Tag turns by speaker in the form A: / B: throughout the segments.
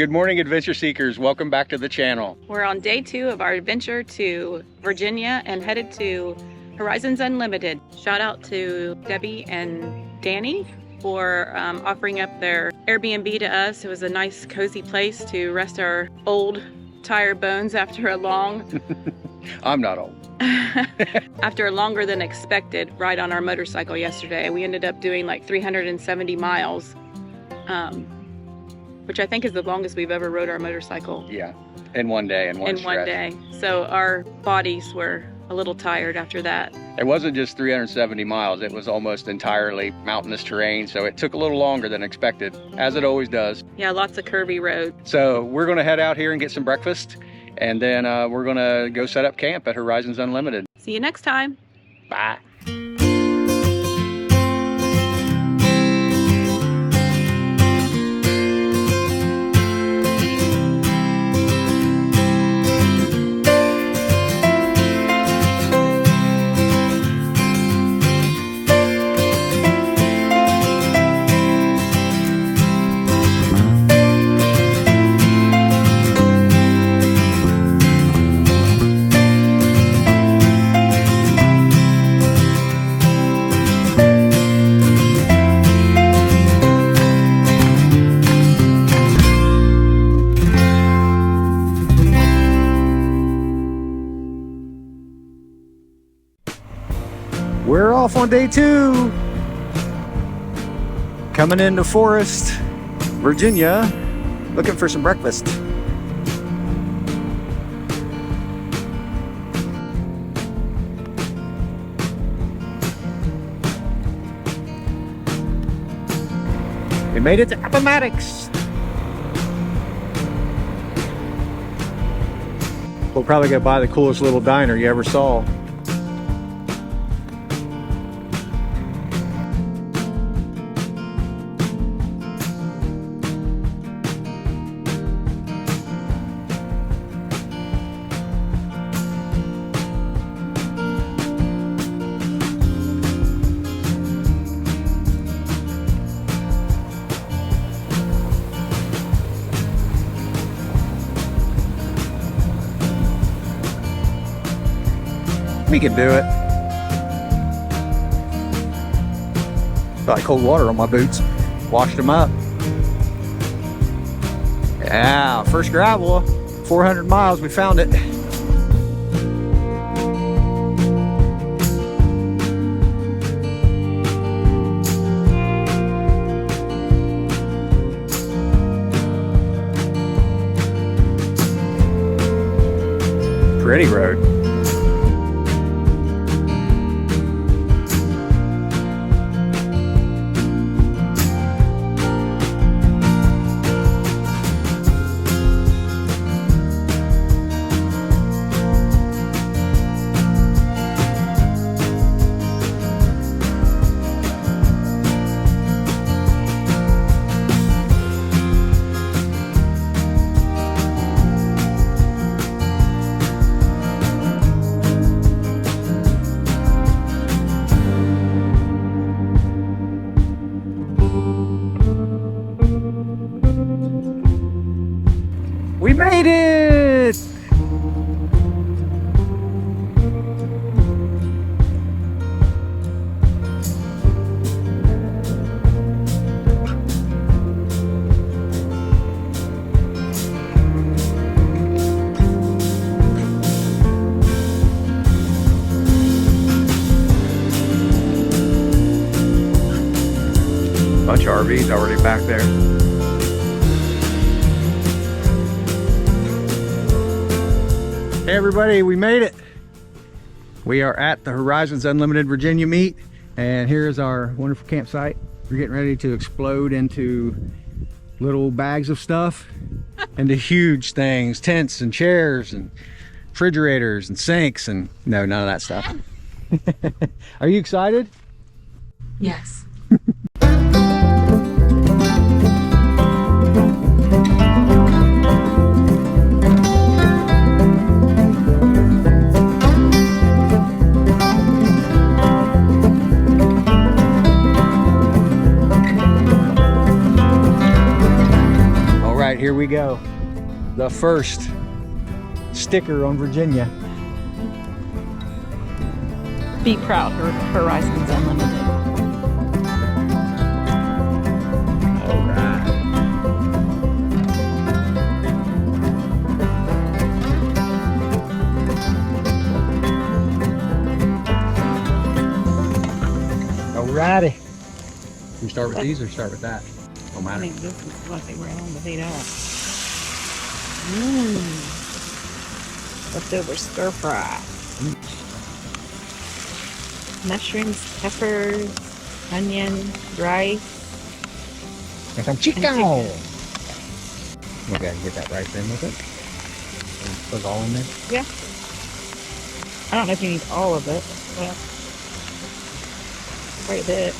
A: Good morning, adventure seekers. Welcome back to the channel.
B: We're on day 2 of our adventure to Virginia and headed to Horizons Unlimited. Shout out to Debbie and Danny for offering up their Airbnb to us. It was a nice, cozy place to rest our old, tired bones after a long...
A: I'm not old.
B: After a longer than expected ride on our motorcycle yesterday. We ended up doing like 370 miles. Which I think is the longest we've ever rode our motorcycle.
A: Yeah, in one day, in one
B: day. So our bodies were a little tired after that.
A: It wasn't just 370 miles, it was almost entirely mountainous terrain, so it took a little longer than expected, as it always does.
B: Yeah, lots of curvy roads.
A: So we're gonna head out here and get some breakfast, and then we're gonna go set up camp at Horizons Unlimited.
B: See you next time.
A: Bye. We're off on day 2. Coming into Forest, Virginia, looking for some breakfast. We made it to Appomattox. We'll probably go buy the coolest little diner you ever saw. We can do it. Got cold water on my boots. Washed them up. Yeah, first gravel. 400 miles, we found it. Pretty road. We made it! Bunch of RVs already back there. Hey everybody, we made it. We are at the Horizons Unlimited Virginia meet, and here's our wonderful campsite. We're getting ready to explode into little bags of stuff into huge things, tents and chairs and refrigerators and sinks and no, none of that stuff. Are you excited?
B: Yes.
A: Here we go. The first sticker on Virginia.
B: Be proud, Horizons Unlimited.
A: All right. Alrighty. We start with these or start with that? Don't
B: I
A: matter.
B: think this is what they were on the heat up. Leftover stir fry. Mushrooms, peppers, onion, rice.
A: And some chicken. We gotta get that rice in with it. Put it all in there.
B: Yeah. I don't know if you need all of it, but quite a bit.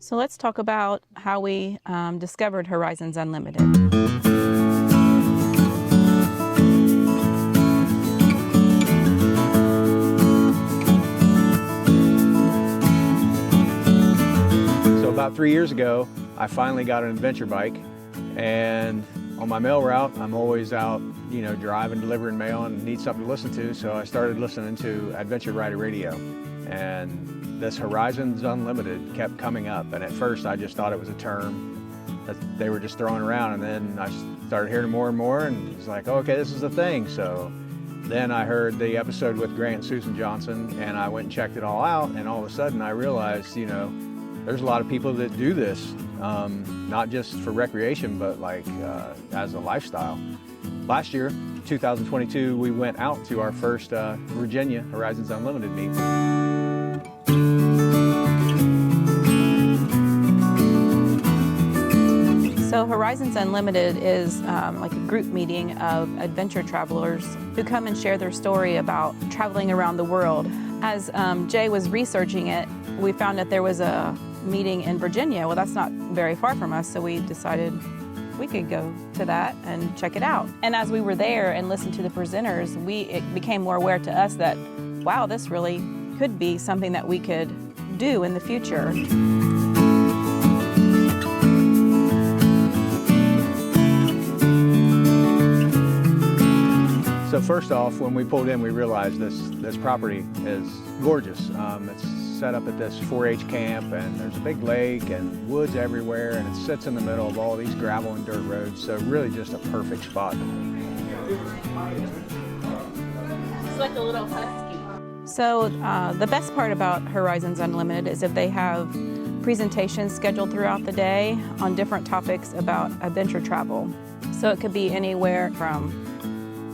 B: So let's talk about how we discovered Horizons Unlimited.
A: So about 3 years ago, I finally got an adventure bike, and on my mail route, I'm always out, you know, driving, delivering mail, and need something to listen to. So I started listening to Adventure Rider Radio, and this Horizons Unlimited kept coming up. And at first, I just thought it was a term that they were just throwing around, and then I started hearing more and more, and it was like, oh, okay, this is a thing. So then I heard the episode with Grant and Susan Johnson, and I went and checked it all out, and all of a sudden I realized, you know, there's a lot of people that do this, not just for recreation, but like as a lifestyle. Last year, 2022, we went out to our first Virginia Horizons Unlimited meet.
B: So Horizons Unlimited is like a group meeting of adventure travelers who come and share their story about traveling around the world. As Jay was researching it, we found that there was a meeting in Virginia. Well, that's not very far from us, so we decided we could go to that and check it out. And as we were there and listened to the presenters, it became more aware to us that, wow, this really could be something that we could do in the future.
A: So first off, when we pulled in, we realized this property is gorgeous. It's set up at this 4-H camp, and there's a big lake and woods everywhere, and it sits in the middle of all these gravel and dirt roads. So really just a perfect spot.
B: It's like a little husky. So the best part about Horizons Unlimited is if they have presentations scheduled throughout the day on different topics about adventure travel. So it could be anywhere from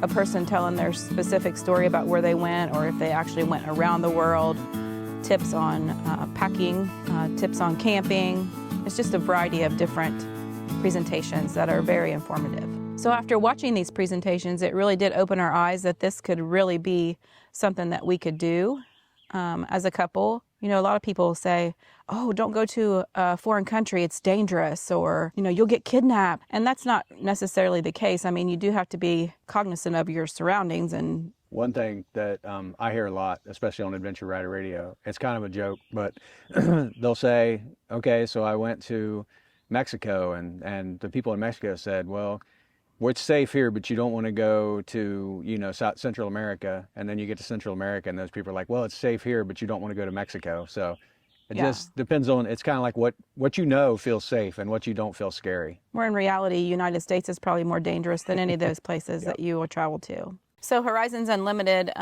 B: a person telling their specific story about where they went, or if they actually went around the world, tips on packing, tips on camping. It's just a variety of different presentations that are very informative. So after watching these presentations, it really did open our eyes that this could really be something that we could do as a couple. You know, a lot of people say, oh, don't go to a foreign country, it's dangerous, or, you know, you'll get kidnapped. And that's not necessarily the case. I mean, you do have to be cognizant of your surroundings. And
A: one thing that I hear a lot, especially on Adventure Rider Radio, it's kind of a joke, but they'll say, okay, so I went to Mexico, and the people in Mexico said, well, it's safe here, but you don't want to go to, you know, Central America. And then you get to Central America, and those people are like, well, it's safe here, but you don't want to go to Mexico. So it just depends on, it's kind of like what you know feels safe and what you don't feel scary.
B: Where in reality, United States is probably more dangerous than any of those places that you will travel to. So Horizons Unlimited,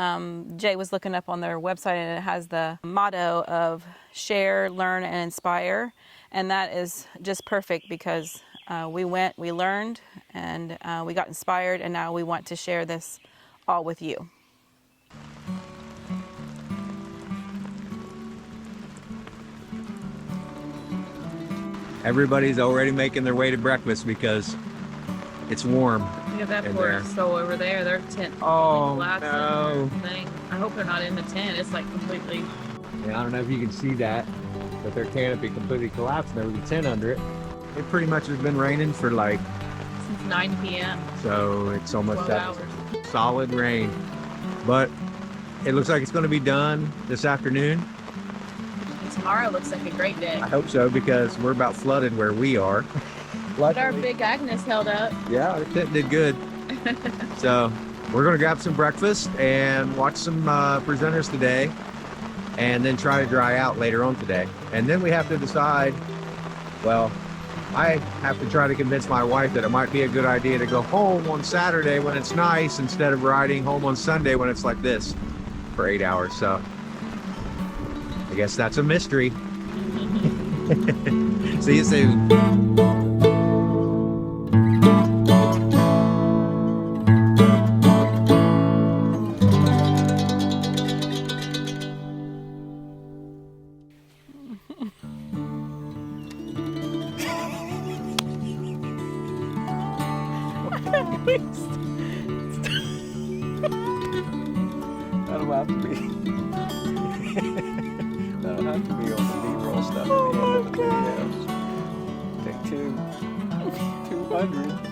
B: Jay was looking up on their website, and it has the motto of share, learn, and inspire. And that is just perfect because we went, we learned, and we got inspired, and now we want to share this all with you.
A: Everybody's already making their way to breakfast because it's warm.
C: Look at that
A: in
C: poor
A: there.
C: soul over there. Their tent.
A: Oh,
C: collapsed and
A: no.
C: everything. I hope they're not in the tent. It's like completely.
A: Yeah, I don't know if you can see that, with their canopy completely collapsed and there was a tent under it. It pretty much has been raining for like
B: Since 9 p.m.
A: So it's almost
B: 12
A: that
B: hours.
A: solid rain. But it looks like it's going to be done this afternoon.
B: And tomorrow looks like a great day.
A: I hope so because we're about flooded where we are.
B: But our big Agnes held up.
A: Yeah, our tent did good. So we're going to grab some breakfast and watch some presenters today and then try to dry out later on today. And then we have to decide, well, I have to try to convince my wife that it might be a good idea to go home on Saturday when it's nice instead of riding home on Sunday when it's like this for 8 hours. So I guess that's a mystery. See you soon. That'll have to be. That'll have to be on the B-roll stuff at the end of the video. Take 200.